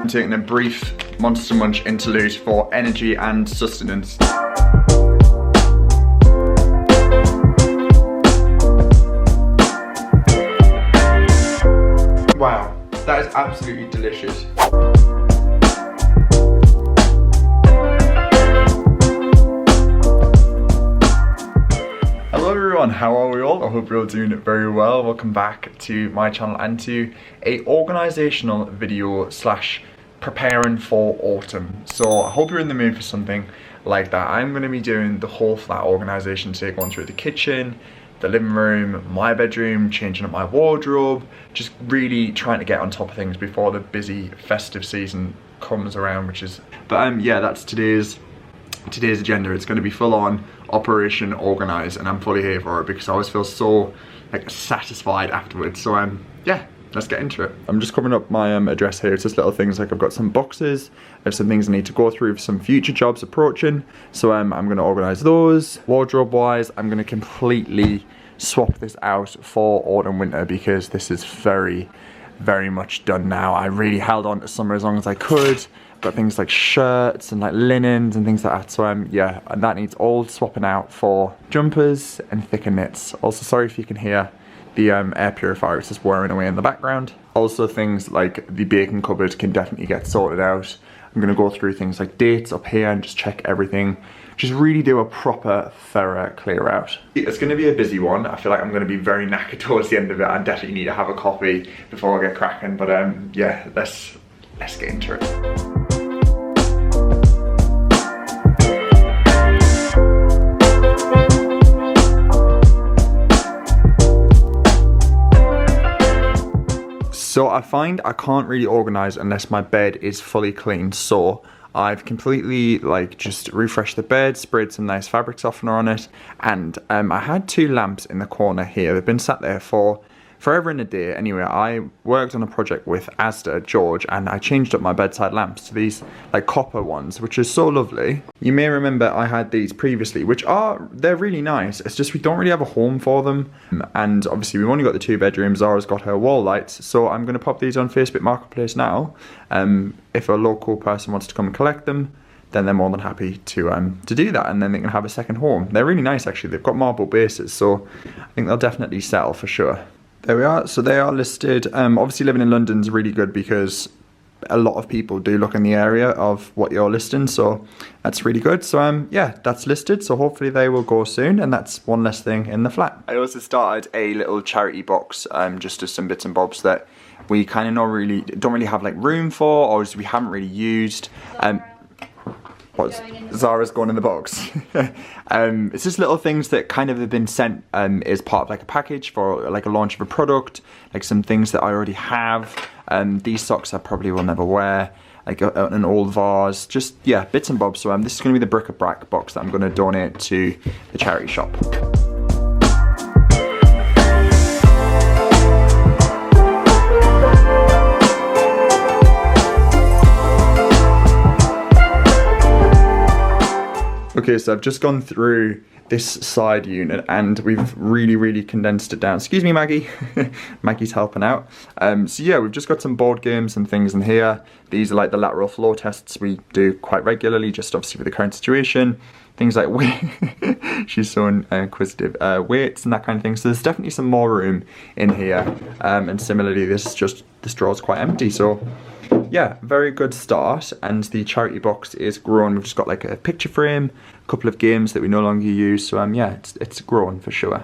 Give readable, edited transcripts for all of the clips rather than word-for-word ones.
taking a brief Monster Munch interlude for energy and sustenance. Wow, that is absolutely delicious. Hello everyone, how are we all? I hope you're all doing very well. Welcome back to my channel and to a organisational video slash preparing for autumn. So I hope you're in the mood for something like that. I'm going to be doing the whole flat organisation today, going through the kitchen, the living room, my bedroom, changing up my wardrobe, just really trying to get on top of things before the busy festive season comes around, which is, yeah, that's today's agenda. It's going to be full on Operation Organise, and I'm fully here for it because I always feel so like satisfied afterwards. So yeah, let's get into it. I'm just covering up my address here. It's just little things like I've got some boxes, I have some things I need to go through for some future jobs approaching. So I'm going to organise those. Wardrobe wise, I'm going to completely swap this out for autumn winter because this is very much done now. I really held on to summer as long as I could. Got things like shirts and like linens and things like that. So yeah, and that needs all swapping out for jumpers and thicker knits. Also, sorry if you can hear the air purifier, it's just whirring away in the background. Also, things like the baking cupboard can definitely get sorted out. I'm gonna go through things like dates up here and just check everything. Just really do a proper, thorough clear out. It's gonna be a busy one. I feel like I'm gonna be very knackered towards the end of it. I definitely need to have a coffee before I get cracking. But yeah, let's get into it. So I find I can't really organise unless my bed is fully clean. So I've completely like just refreshed the bed, sprayed some nice fabric softener on it, and I had two lamps in the corner here. They've been sat there for forever and a day. Anyway, I worked on a project with Asda, George, and I changed up my bedside lamps to these like copper ones, which is so lovely. You may remember I had these previously, they're really nice. It's just we don't really have a home for them. And obviously we've only got the 2 bedrooms. Zara's got her wall lights. So I'm gonna pop these on Facebook Marketplace now. If a local person wants to come and collect them, then they're more than happy to do that, and then they can have a second home. They're really nice actually. They've got marble bases, so I think they'll definitely sell for sure. There we are, so they are listed. Obviously living in London is really good because a lot of people do look in the area of what you're listing, so that's really good. So yeah, that's listed, so hopefully they will go soon, and that's one less thing in the flat. I also started a little charity box, just as some bits and bobs that we kind of don't really have like room for, or we haven't really used. Zara's going in the box. It's just little things that kind of have been sent as part of like a package for like a launch of a product, like some things that I already have. These socks I probably will never wear, like an old vase, just yeah, bits and bobs. So this is going to be the bric-a-brac box that I'm going to donate to the charity shop. Okay, so I've just gone through this side unit and we've really condensed it down. Excuse me, Maggie. Maggie's helping out. So yeah, we've just got some board games and things in here. These are like the lateral flow tests we do quite regularly, just obviously with the current situation. Things like she's so inquisitive, weights and that kind of thing. So there's definitely some more room in here. And similarly, this drawer's quite empty. So yeah, very good start, and the charity box is grown. We've just got like a picture frame, a couple of games that we no longer use, so yeah, it's grown for sure.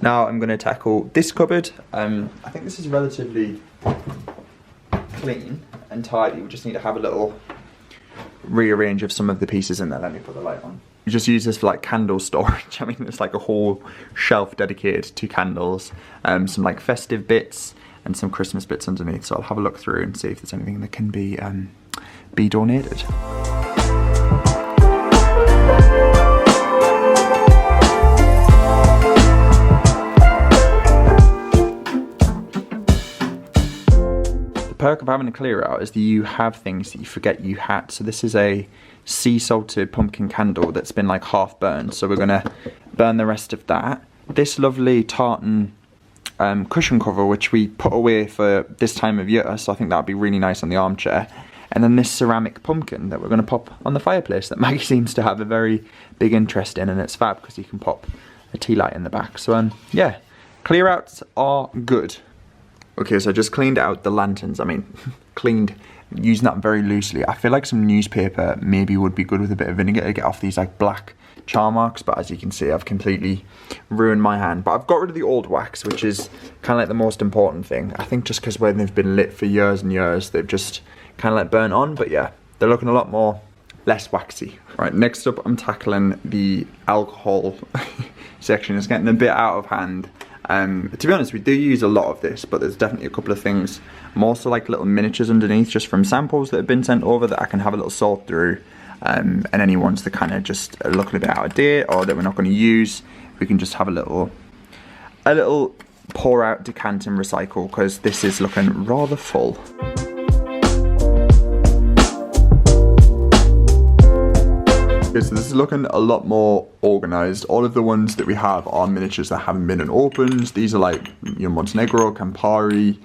Now I'm going to tackle this cupboard. I think this is relatively clean and tidy. We just need to have a little rearrange of some of the pieces in there. Let me put the light on. We just use this for like candle storage. I mean, it's like a whole shelf dedicated to candles, some like festive bits, and some Christmas bits underneath. So I'll have a look through and see if there's anything that can be donated. The perk of having a clear out is that you have things that you forget you had. So this is a sea salted pumpkin candle that's been like half burned. So we're gonna burn the rest of that. This lovely tartan cushion cover, which we put away for this time of year, so I think that would be really nice on the armchair. And then this ceramic pumpkin that we're going to pop on the fireplace that Maggie seems to have a very big interest in, and it's fab because you can pop a tea light in the back. So yeah, clear outs are good. Okay, so I just cleaned out the lanterns. I mean, cleaned, using that very loosely. I feel like some newspaper maybe would be good with a bit of vinegar to get off these like black char marks, but as you can see, I've completely ruined my hand. But I've got rid of the old wax, which is kind of like the most important thing. I think just because when they've been lit for years and years, they've just kind of like burnt on. But yeah, they're looking a lot more less waxy. Right, next up I'm tackling the alcohol section. It's getting a bit out of hand. To be honest, we do use a lot of this, but there's definitely a couple of things, more so like little miniatures underneath, just from samples that have been sent over that I can have a little sort through. And any ones that kind of just are looking a bit out of date or that we're not going to use, we can just have a little pour out, decant and recycle, because this is looking rather full. Okay, so this is looking a lot more organised. All of the ones that we have are miniatures that haven't been opened. These are like Montenegro, Campari,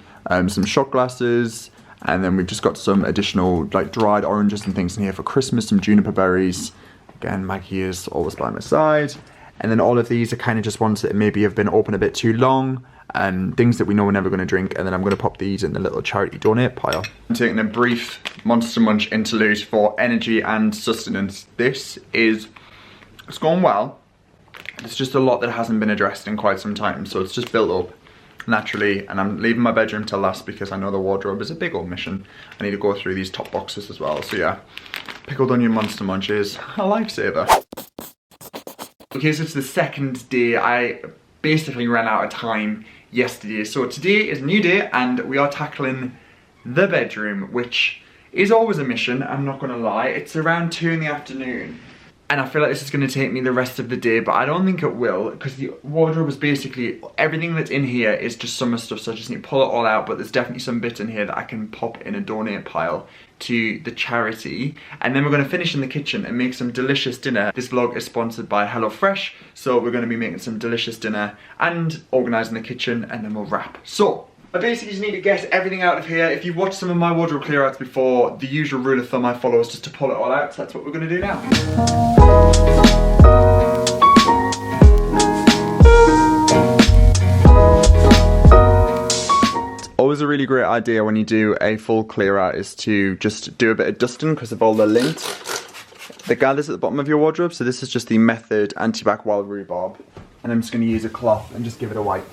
some shot glasses. And then we've just got some additional like dried oranges and things in here for Christmas, some juniper berries. Again, Maggie is always by my side. And then all of these are kind of just ones that maybe have been open a bit too long, and things that we know we're never going to drink. And then I'm going to pop these in the little charity donate pile. I'm taking a brief Monster Munch interlude for energy and sustenance. It's going well. It's just a lot that hasn't been addressed in quite some time, so it's just built up naturally, and I'm leaving my bedroom till last because I know the wardrobe is a big old mission. I need to go through these top boxes as well. So yeah, pickled onion Monster Munch is a lifesaver. Okay, so it's the second day. I basically ran out of time yesterday, so today is a new day and we are tackling the bedroom, which is always a mission, I'm not gonna lie. It's around 2 in the afternoon. And I feel like this is going to take me the rest of the day, but I don't think it will, because the wardrobe is basically, everything that's in here is just summer stuff, so I just need to pull it all out, but there's definitely some bits in here that I can pop in a donate pile to the charity. And then we're going to finish in the kitchen and make some delicious dinner. This vlog is sponsored by HelloFresh, so we're going to be making some delicious dinner and organising the kitchen, and then we'll wrap. So I basically just need to get everything out of here. If you've watched some of my wardrobe clear outs before, the usual rule of thumb I follow is just to pull it all out, so that's what we're going to do now. It's always a really great idea when you do a full clear out is to just do a bit of dusting because of all the lint that gathers at the bottom of your wardrobe. So this is just the Method Anti-Bac Wild Rhubarb, and I'm just going to use a cloth and just give it a wipe.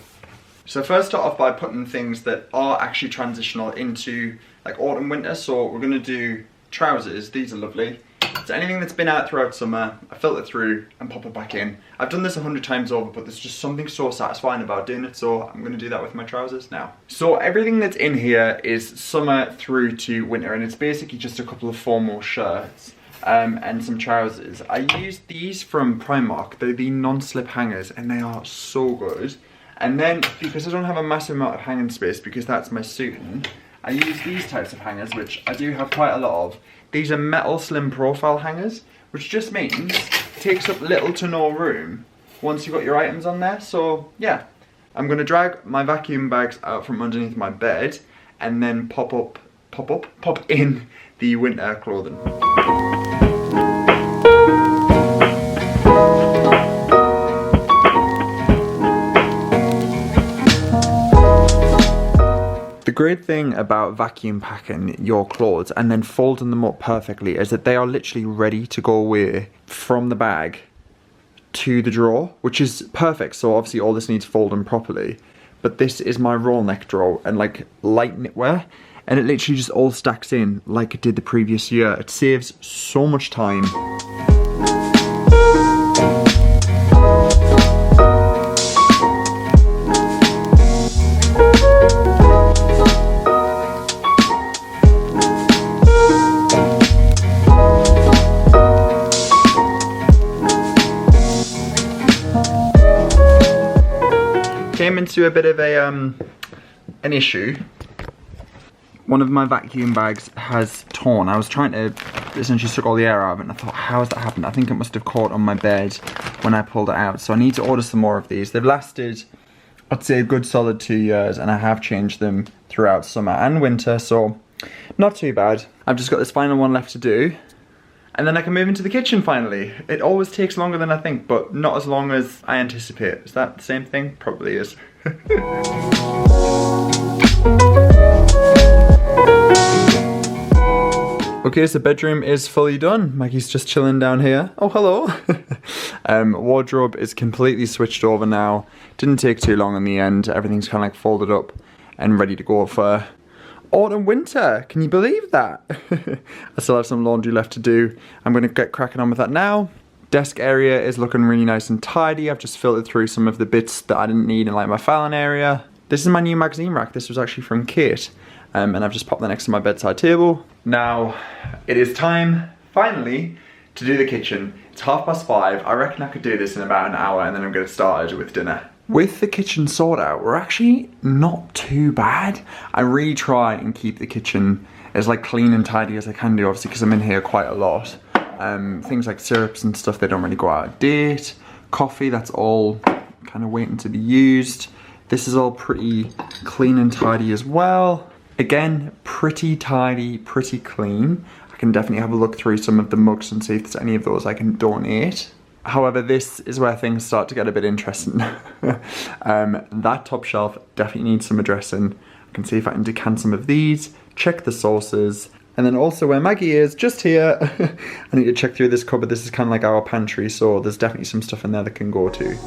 So first start off by putting things that are actually transitional into like autumn, winter. So we're going to do trousers. These are lovely. So anything that's been out throughout summer, I filter through and pop it back in. I've done this 100 times over, but there's just something so satisfying about doing it, so I'm going to do that with my trousers now. So everything that's in here is summer through to winter, and it's basically just a couple of formal shirts and some trousers. I used these from Primark. They're the non-slip hangers, and they are so good. And then, because I don't have a massive amount of hanging space, because that's my suiting, I use these types of hangers, which I do have quite a lot of. These are metal slim profile hangers, which just means it takes up little to no room once you've got your items on there. So yeah, I'm gonna drag my vacuum bags out from underneath my bed and then pop in the winter clothing. The great thing about vacuum packing your clothes and then folding them up perfectly is that they are literally ready to go away from the bag to the drawer, which is perfect. So obviously all this needs folding properly, but this is my roll neck drawer and like light knitwear, and it literally just all stacks in like it did the previous year. It saves so much time. Came into a bit of a an issue. One of my vacuum bags has torn. I was trying to essentially suck all the air out of it, and I thought, how has that happened? I think it must have caught on my bed when I pulled it out. So I need to order some more of these. They've lasted, I'd say, a good solid 2 years, and I have changed them throughout summer and winter. So not too bad. I've just got this final one left to do. And then I can move into the kitchen finally. It always takes longer than I think, but not as long as I anticipate. Is that the same thing? Probably is. Okay, so bedroom is fully done. Maggie's just chilling down here. Oh, hello. Wardrobe is completely switched over now. Didn't take too long in the end. Everything's kind of like folded up and ready to go for autumn winter. Can you believe that? I still have some laundry left to do. I'm going to get cracking on with that now. Desk area is looking really nice and tidy. I've just filtered through some of the bits that I didn't need in like my filing area. This is my new magazine rack. This was actually from Kate. And I've just popped that next to my bedside table. Now, it is time, finally, to do the kitchen. It's 5:30. I reckon I could do this in about an hour and then I'm going to start with dinner. With the kitchen sorted out, we're actually not too bad. I really try and keep the kitchen as like clean and tidy as I can do, obviously, because I'm in here quite a lot. Things like syrups and stuff, they don't really go out of date. Coffee, that's all kind of waiting to be used. This is all pretty clean and tidy as well. Again, pretty tidy, pretty clean. I can definitely have a look through some of the mugs and see if there's any of those I can donate. However, this is where things start to get a bit interesting. That top shelf definitely needs some addressing. I can see if I can decant some of these, check the sauces, and then also where Maggie is, just here, I need to check through this cupboard. This is kind of like our pantry, so there's definitely some stuff in there that can go to.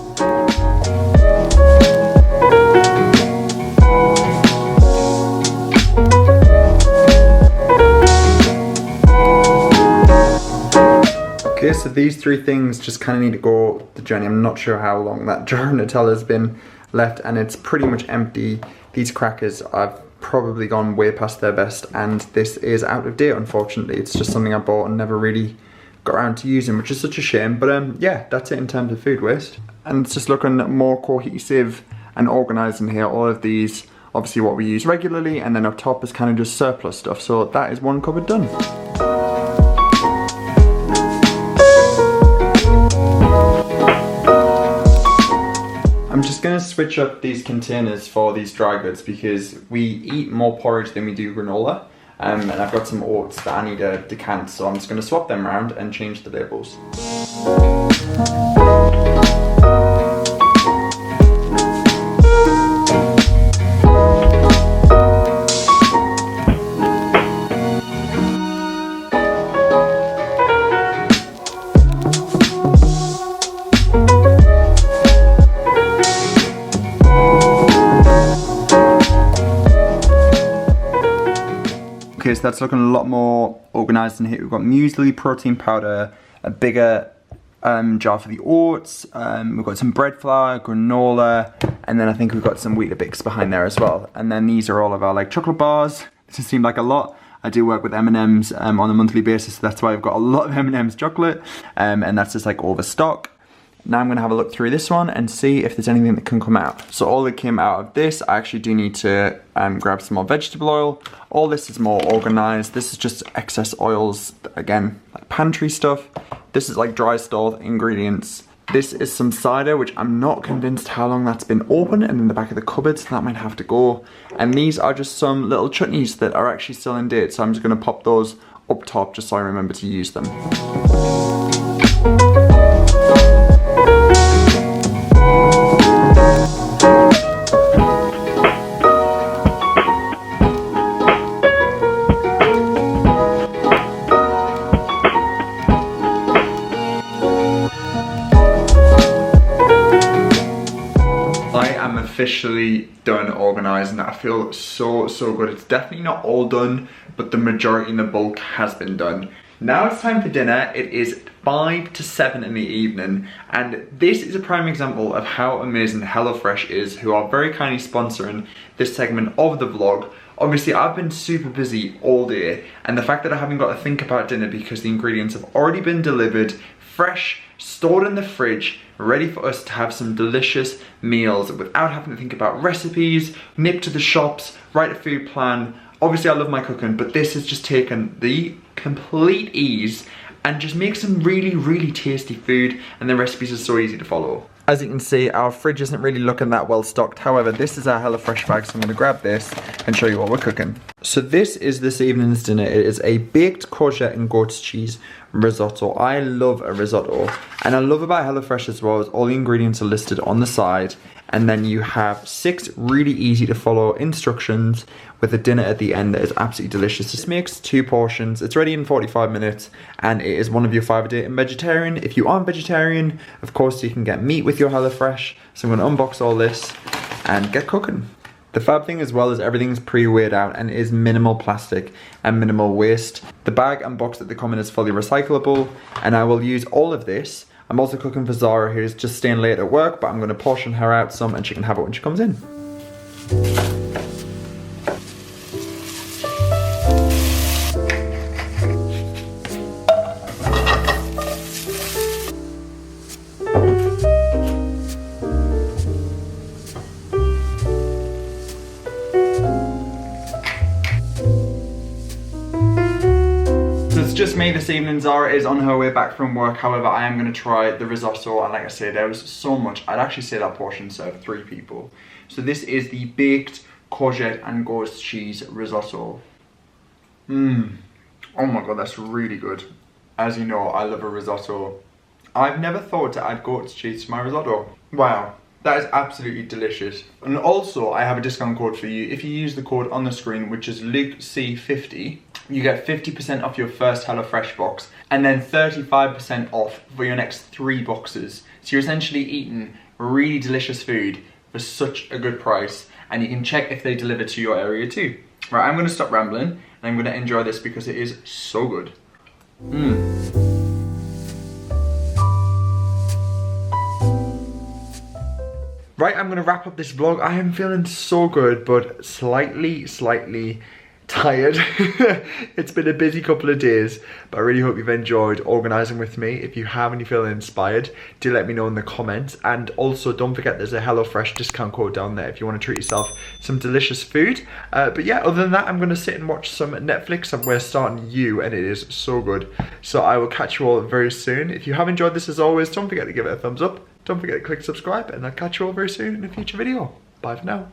Okay, so these three things just kind of need to go the journey. I'm not sure how long that jar of Nutella's been left and it's pretty much empty. These crackers I've probably gone way past their best and this is out of date, unfortunately. It's just something I bought and never really got around to using, which is such a shame. But yeah, that's it in terms of food waste. And it's just looking more cohesive and organised in here. All of these, obviously what we use regularly, and then up top is kind of just surplus stuff. So that is one cupboard done. I'm just going to switch up these containers for these dry goods because we eat more porridge than we do granola, and I've got some oats that I need to decant, so I'm just going to swap them around and change the labels. Okay, so that's looking a lot more organised in here. We've got muesli, protein powder, a bigger jar for the oats, we've got some bread flour, granola, and then I think we've got some Weetabix behind there as well. And then these are all of our like chocolate bars. This just seemed like a lot. I do work with M&Ms on a monthly basis, so that's why I've got a lot of M&Ms chocolate, and that's just like overstock. Now I'm going to have a look through this one and see if there's anything that can come out. So all that came out of this, I actually do need to grab some more vegetable oil. All this is more organised. This is just excess oils, again, like pantry stuff. This is like dry stored ingredients. This is some cider, which I'm not convinced how long that's been open and in the back of the cupboard, so that might have to go. And these are just some little chutneys that are actually still in date, so I'm just going to pop those up top just so I remember to use them. Officially done organising. I feel so good. It's definitely not all done, but the majority in the bulk has been done. Now it's time for dinner. It is 5 to 7 in the evening, and this is a prime example of how amazing HelloFresh is, who are very kindly sponsoring this segment of the vlog. Obviously, I've been super busy all day, and the fact that I haven't got to think about dinner because the ingredients have already been delivered, fresh, stored in the fridge, ready for us to have some delicious meals without having to think about recipes, nip to the shops, write a food plan. Obviously, I love my cooking, but this has just taken the complete ease and just makes some really tasty food, and the recipes are so easy to follow. As you can see, our fridge isn't really looking that well stocked. However, this is our HelloFresh bag, so I'm gonna grab this and show you what we're cooking. So this is this evening's dinner. It is a baked courgette and goat's cheese risotto. I love a risotto. And I love about HelloFresh as well is all the ingredients are listed on the side. And then you have 6 really easy to follow instructions with a dinner at the end that is absolutely delicious. This makes 2 portions. It's ready in 45 minutes and it is one of your 5 a day. And vegetarian, if you aren't vegetarian, of course you can get meat with your HelloFresh. So I'm gonna unbox all this and get cooking. The fab thing as well is everything's pre-weighed out and is minimal plastic and minimal waste. The bag and box that they come in is fully recyclable and I will use all of this. I'm also cooking for Zara, who's just staying late at work, but I'm going to portion her out some and she can have it when she comes in. Just me this evening. Zara is on her way back from work. However, I am going to try the risotto, and like I said, there was so much. I'd actually say that portion served 3 people. So this is the baked courgette and goat's cheese risotto. Oh my god, that's really good. As you know, I love a risotto. I've never thought to add goat's cheese to my risotto. Wow, that is absolutely delicious. And also, I have a discount code for you. If you use the code on the screen, which is LukeC50, you get 50% off your first HelloFresh box and then 35% off for your next 3 boxes. So you're essentially eating really delicious food for such a good price, and you can check if they deliver to your area too. Right, I'm gonna stop rambling and I'm gonna enjoy this because it is so good. Right, I'm gonna wrap up this vlog. I am feeling so good, but slightly tired. It's been a busy couple of days, but I really hope you've enjoyed organising with me. If you have and you feel inspired, do let me know in the comments. And also don't forget there's a HelloFresh discount code down there if you want to treat yourself some delicious food. But yeah, other than that, I'm going to sit and watch some Netflix, and we're starting You, and it is so good. So I will catch you all very soon. If you have enjoyed this, as always, don't forget to give it a thumbs up. Don't forget to click subscribe, and I'll catch you all very soon in a future video. Bye for now.